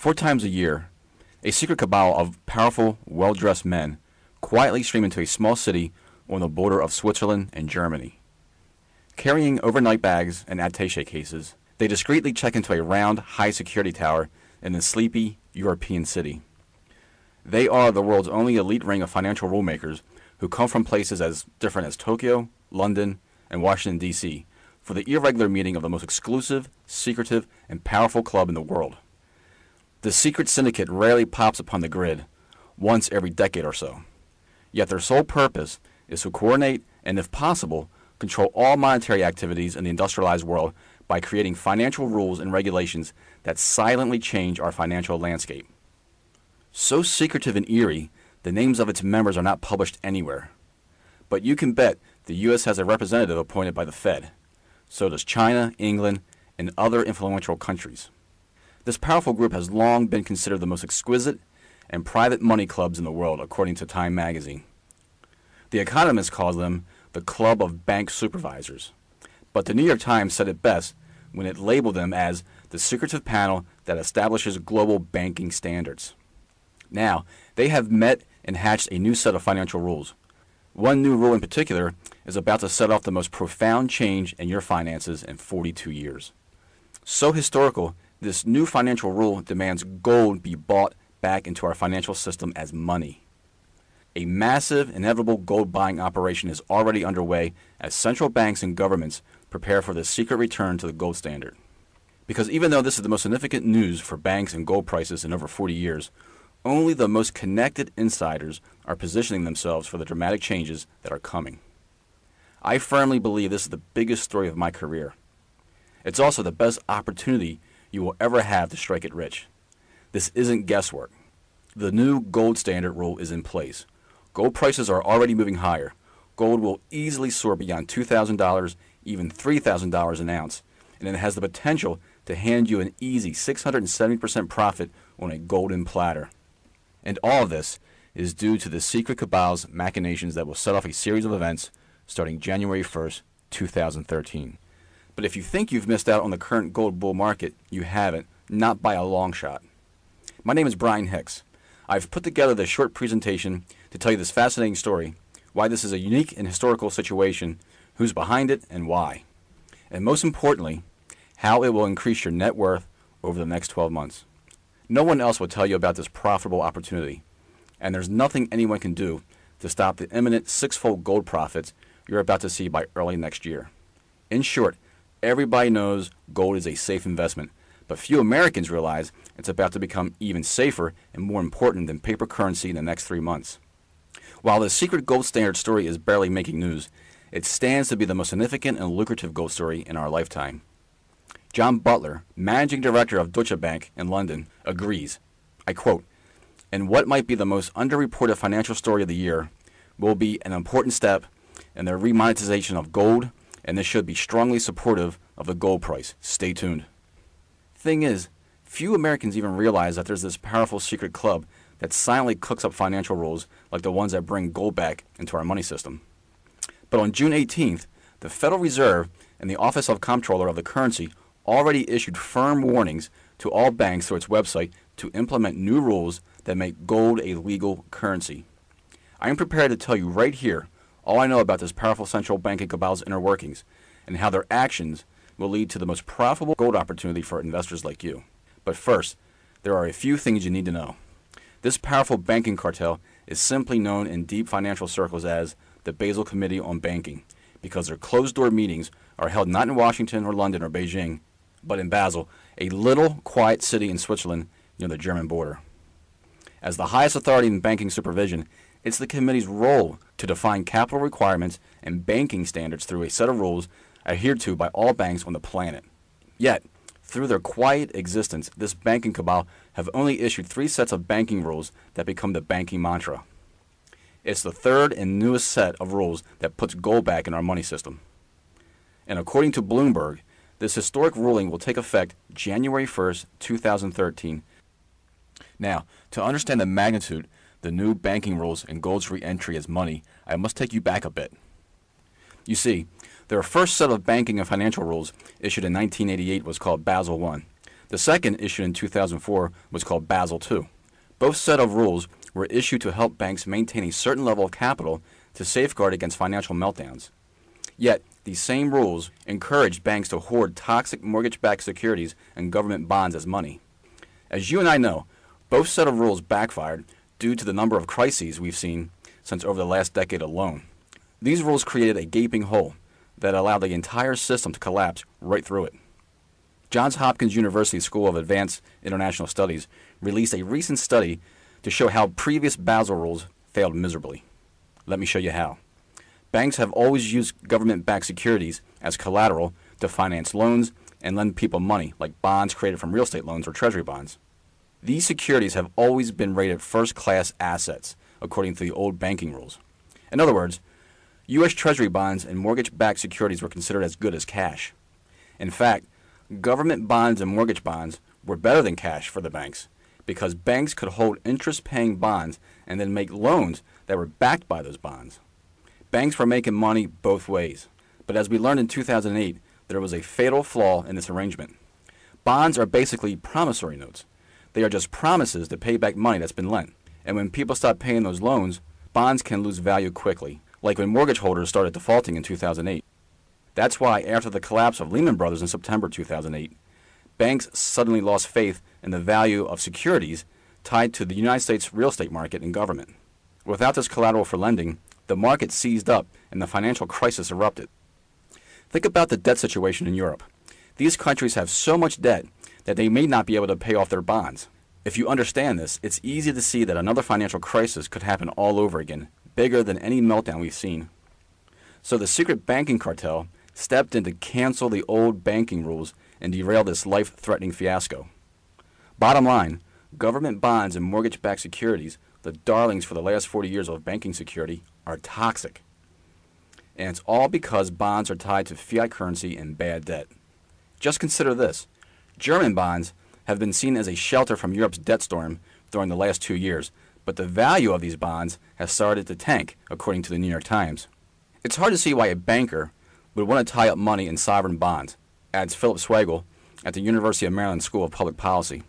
4 times a year, a secret cabal of powerful, well-dressed men quietly stream into a small city on the border of Switzerland and Germany. Carrying overnight bags and attaché cases, they discreetly check into a round, high-security tower in the sleepy European city. They are the world's only elite ring of financial rulemakers who come from places as different as Tokyo, London, and Washington, D.C., for the irregular meeting of the most exclusive, secretive, and powerful club in the world. The secret syndicate rarely pops upon the grid, once every decade or so. Yet their sole purpose is to coordinate and, if possible, control all monetary activities in the industrialized world by creating financial rules and regulations that silently change our financial landscape. So secretive and eerie, the names of its members are not published anywhere. But you can bet the U.S. has a representative appointed by the Fed. So does China, England, and other influential countries. This powerful group has long been considered the most exquisite and private money clubs in the world, according to Time magazine. The Economist calls them the Club of Bank Supervisors. But the New York Times said it best when it labeled them as the secretive panel that establishes global banking standards. Now, they have met and hatched a new set of financial rules. One new rule in particular is about to set off the most profound change in your finances in 42 years. So historical, this new financial rule demands gold be bought back into our financial system as money. A massive, inevitable gold buying operation is already underway as central banks and governments prepare for the secret return to the gold standard. Because even though this is the most significant news for banks and gold prices in over 40 years, only the most connected insiders are positioning themselves for the dramatic changes that are coming. I firmly believe this is the biggest story of my career. It's also the best opportunity you will ever have to strike it rich. This isn't guesswork. The new gold standard rule is in place. Gold prices are already moving higher. Gold will easily soar beyond $2,000, even $3,000 an ounce, and it has the potential to hand you an easy 670% profit on a golden platter. And all of this is due to the secret cabal's machinations that will set off a series of events starting January 1st, 2013. But if you think you've missed out on the current gold bull market, you haven't, not by a long shot. My name is Brian Hicks. I've put together this short presentation to tell you this fascinating story, why this is a unique and historical situation, who's behind it, and why. And most importantly, how it will increase your net worth over the next 12 months. No one else will tell you about this profitable opportunity, and there's nothing anyone can do to stop the imminent six-fold gold profits you're about to see by early next year. In short, everybody knows gold is a safe investment, but few Americans realize it's about to become even safer and more important than paper currency in the next 3 months. While the secret gold standard story is barely making news, it stands to be the most significant and lucrative gold story in our lifetime. John Butler, managing director of Deutsche Bank in London, agrees. I quote, "And what might be the most underreported financial story of the year will be an important step in the remonetization of gold, and this should be strongly supportive of the gold price. Stay tuned." Thing is, few Americans even realize that there's this powerful secret club that silently cooks up financial rules like the ones that bring gold back into our money system. But on June 18th, the Federal Reserve and the Office of Comptroller of the Currency already issued firm warnings to all banks through its website to implement new rules that make gold a legal currency. I am prepared to tell you right here all I know about this powerful central banking cabal's inner workings and how their actions will lead to the most profitable gold opportunity for investors like you. But first, there are a few things you need to know. This powerful banking cartel is simply known in deep financial circles as the Basel Committee on Banking, because their closed-door meetings are held not in Washington or London or Beijing, but in Basel, a little quiet city in Switzerland near the German border. As the highest authority in banking supervision, it's the committee's role to define capital requirements and banking standards through a set of rules adhered to by all banks on the planet. Yet, through their quiet existence, this banking cabal have only issued 3 sets of banking rules that become the banking mantra. It's the third and newest set of rules that puts gold back in our money system. And according to Bloomberg, this historic ruling will take effect January 1st, 2013. Now, to understand the magnitude, the new banking rules, and gold's re-entry as money, I must take you back a bit. You see, their first set of banking and financial rules, issued in 1988, was called Basel I. The second, issued in 2004, was called Basel II. Both set of rules were issued to help banks maintain a certain level of capital to safeguard against financial meltdowns. Yet, these same rules encouraged banks to hoard toxic mortgage-backed securities and government bonds as money. As you and I know, both set of rules backfired due to the number of crises we've seen since over the last decade alone. These rules created a gaping hole that allowed the entire system to collapse right through it. Johns Hopkins University School of Advanced International Studies released a recent study to show how previous Basel rules failed miserably. Let me show you how. Banks have always used government-backed securities as collateral to finance loans and lend people money, like bonds created from real estate loans or treasury bonds. These securities have always been rated first-class assets, according to the old banking rules. In other words, U.S. Treasury bonds and mortgage-backed securities were considered as good as cash. In fact, government bonds and mortgage bonds were better than cash for the banks because banks could hold interest-paying bonds and then make loans that were backed by those bonds. Banks were making money both ways, but as we learned in 2008, there was a fatal flaw in this arrangement. Bonds are basically promissory notes. They are just promises to pay back money that's been lent. And when people stop paying those loans, bonds can lose value quickly, like when mortgage holders started defaulting in 2008. That's why after the collapse of Lehman Brothers in September 2008, banks suddenly lost faith in the value of securities tied to the United States real estate market and government. Without this collateral for lending, the market seized up and the financial crisis erupted. Think about the debt situation in Europe. These countries have so much debt that they may not be able to pay off their bonds. If you understand this, it's easy to see that another financial crisis could happen all over again, bigger than any meltdown we've seen. So the secret banking cartel stepped in to cancel the old banking rules and derail this life-threatening fiasco. Bottom line, government bonds and mortgage-backed securities, the darlings for the last 40 years of banking security, are toxic. And it's all because bonds are tied to fiat currency and bad debt. Just consider this. German bonds have been seen as a shelter from Europe's debt storm during the last 2 years, but the value of these bonds has started to tank, according to the New York Times. It's hard to see why a banker would want to tie up money in sovereign bonds, adds Philip Swagel at the University of Maryland School of Public Policy.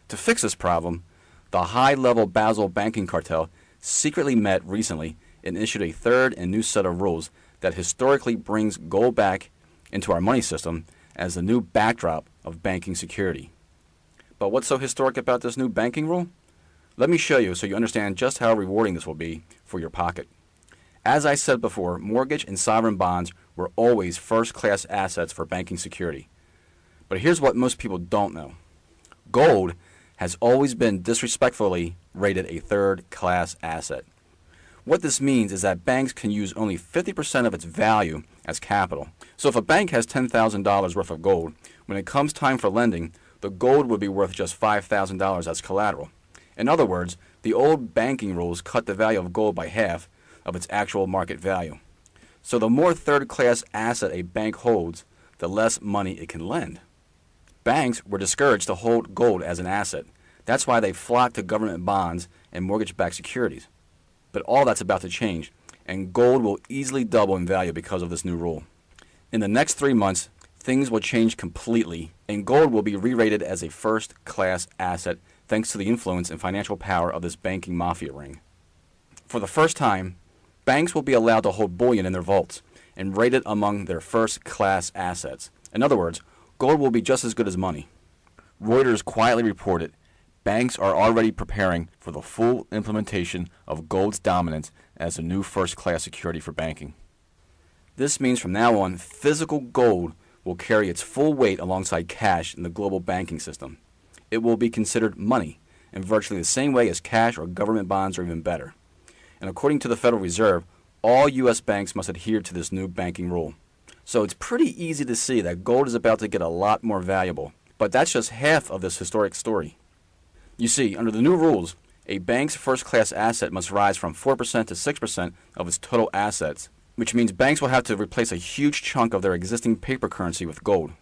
To fix this problem, the high-level Basel banking cartel secretly met recently and issued a third and new set of rules that historically brings gold back into our money system as the new backdrop of banking security. But what's so historic about this new banking rule? Let me show you so you understand just how rewarding this will be for your pocket. As I said before, mortgage and sovereign bonds were always first-class assets for banking security. But here's what most people don't know. Gold has always been disrespectfully rated a third-class asset. What this means is that banks can use only 50% of its value as capital. So if a bank has $10,000 worth of gold, when it comes time for lending, the gold would be worth just $5,000 as collateral. In other words, the old banking rules cut the value of gold by half of its actual market value. So the more third-class asset a bank holds, the less money it can lend. Banks were discouraged to hold gold as an asset. That's why they flocked to government bonds and mortgage-backed securities. But all that's about to change, and gold will easily double in value because of this new rule. In the next 3 months, things will change completely, and gold will be re-rated as a first-class asset thanks to the influence and financial power of this banking mafia ring. For the first time, banks will be allowed to hold bullion in their vaults and rate it among their first-class assets. In other words, gold will be just as good as money. Reuters quietly reported banks are already preparing for the full implementation of gold's dominance as a new first-class security for banking. This means from now on, physical gold will carry its full weight alongside cash in the global banking system. It will be considered money in virtually the same way as cash or government bonds, or even better. And according to the Federal Reserve, all U.S. banks must adhere to this new banking rule. So it's pretty easy to see that gold is about to get a lot more valuable. But that's just half of this historic story. You see, under the new rules, a bank's first-class asset must rise from 4% to 6% of its total assets, which means banks will have to replace a huge chunk of their existing paper currency with gold.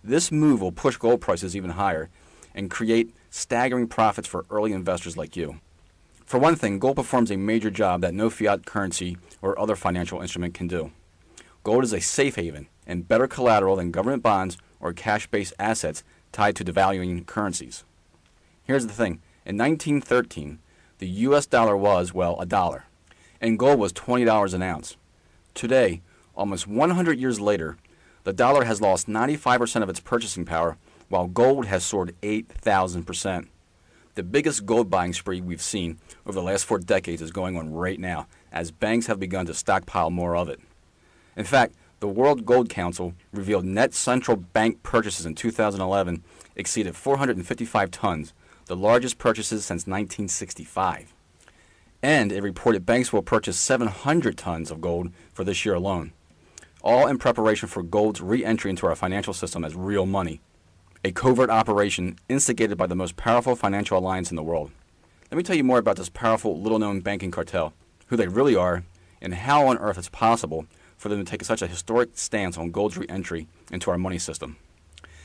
This move will push gold prices even higher and create staggering profits for early investors like you. For one thing, gold performs a major job that no fiat currency or other financial instrument can do. Gold is a safe haven and better collateral than government bonds or cash-based assets tied to devaluing currencies. Here's the thing. In 1913, the U.S. dollar was, well, a dollar, and gold was $20 an ounce. Today, almost 100 years later, the dollar has lost 95% of its purchasing power, while gold has soared 8,000%. The biggest gold buying spree we've seen over the last 4 decades is going on right now, as banks have begun to stockpile more of it. In fact, the World Gold Council revealed net central bank purchases in 2011 exceeded 455 tons, the largest purchases since 1965. And it reported banks will purchase 700 tons of gold for this year alone, all in preparation for gold's re-entry into our financial system as real money, a covert operation instigated by the most powerful financial alliance in the world. Let me tell you more about this powerful, little-known banking cartel, who they really are, and how on earth it's possible for them to take such a historic stance on gold's re-entry into our money system.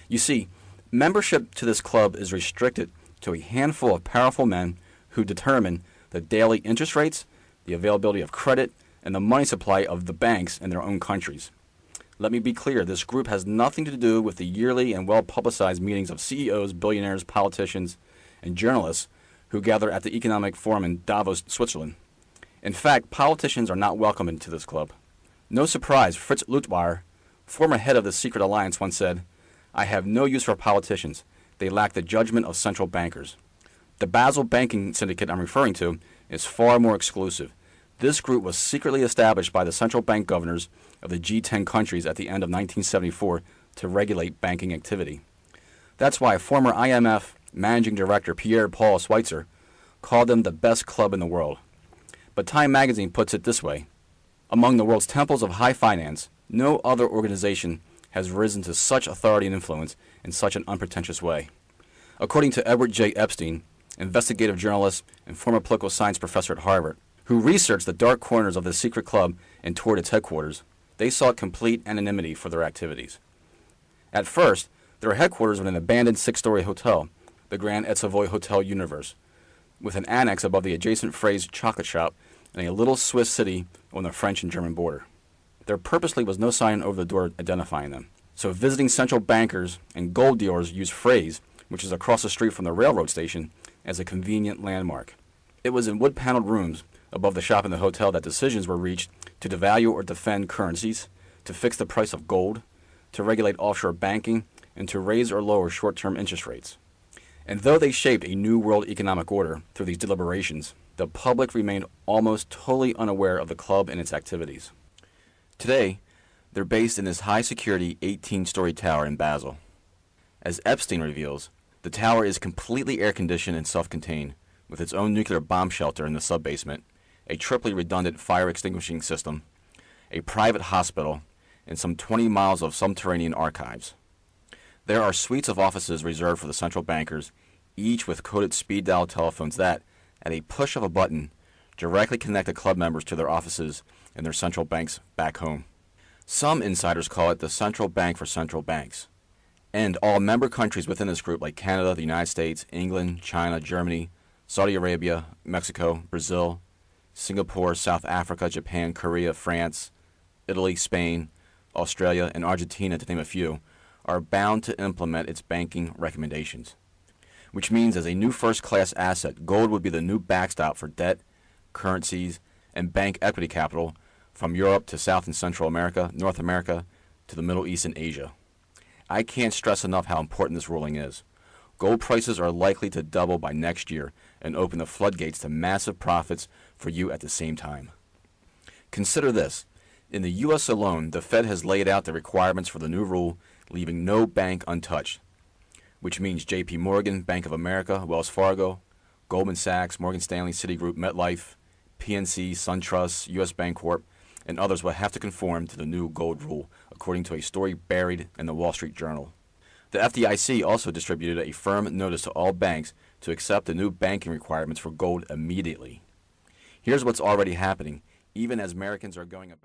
You see, membership to this club is restricted to a handful of powerful men who determine the daily interest rates, the availability of credit, and the money supply of the banks in their own countries. Let me be clear, this group has nothing to do with the yearly and well-publicized meetings of CEOs, billionaires, politicians, and journalists who gather at the Economic Forum in Davos, Switzerland. In fact, politicians are not welcome into this club. No surprise, Fritz Lutweier, former head of the secret alliance, once said, "I have no use for politicians. They lack the judgment of central bankers." The Basel banking syndicate I'm referring to is far more exclusive. This group was secretly established by the central bank governors of the G10 countries at the end of 1974 to regulate banking activity. That's why former IMF managing director Pierre-Paul Schweitzer called them the best club in the world. But Time magazine puts it this way: among the world's temples of high finance, no other organization has risen to such authority and influence in such an unpretentious way. According to Edward J. Epstein, investigative journalist and former political science professor at Harvard, who researched the dark corners of this secret club and toured its headquarters, they sought complete anonymity for their activities. At first, their headquarters were in an abandoned 6-story hotel, the Grand Et Savoy Hotel Universe, with an annex above the adjacent Frey's chocolate shop in a little Swiss city on the French and German border. There purposely was no sign over the door identifying them, so visiting central bankers and gold dealers used Frey's, which is across the street from the railroad station, as a convenient landmark. It was in wood-paneled rooms above the shop in the hotel that decisions were reached to devalue or defend currencies, to fix the price of gold, to regulate offshore banking, and to raise or lower short-term interest rates. And though they shaped a new world economic order through these deliberations, the public remained almost totally unaware of the club and its activities. Today, they're based in this high-security 18-story tower in Basel. As Epstein reveals, the tower is completely air-conditioned and self-contained, with its own nuclear bomb shelter in the sub-basement, a triply redundant fire extinguishing system, a private hospital, and some 20 miles of subterranean archives. There are suites of offices reserved for the central bankers, each with coded speed dial telephones that, at a push of a button, directly connect the club members to their offices and their central banks back home. Some insiders call it the central bank for central banks. And all member countries within this group, like Canada, the United States, England, China, Germany, Saudi Arabia, Mexico, Brazil, Singapore, South Africa, Japan, Korea, France, Italy, Spain, Australia, and Argentina, to name a few, are bound to implement its banking recommendations. Which means as a new first-class asset, gold would be the new backstop for debt, currencies, and bank equity capital from Europe to South and Central America, North America, to the Middle East and Asia. I can't stress enough how important this ruling is. Gold prices are likely to double by next year and open the floodgates to massive profits for you at the same time. Consider this. In the U.S. alone, the Fed has laid out the requirements for the new rule, leaving no bank untouched, which means J.P. Morgan, Bank of America, Wells Fargo, Goldman Sachs, Morgan Stanley, Citigroup, MetLife, PNC, SunTrust, U.S. Bancorp, and others will have to conform to the new gold rule, according to a story buried in the Wall Street Journal. The FDIC also distributed a firm notice to all banks to accept the new banking requirements for gold immediately. Here's what's already happening, even as Americans are going about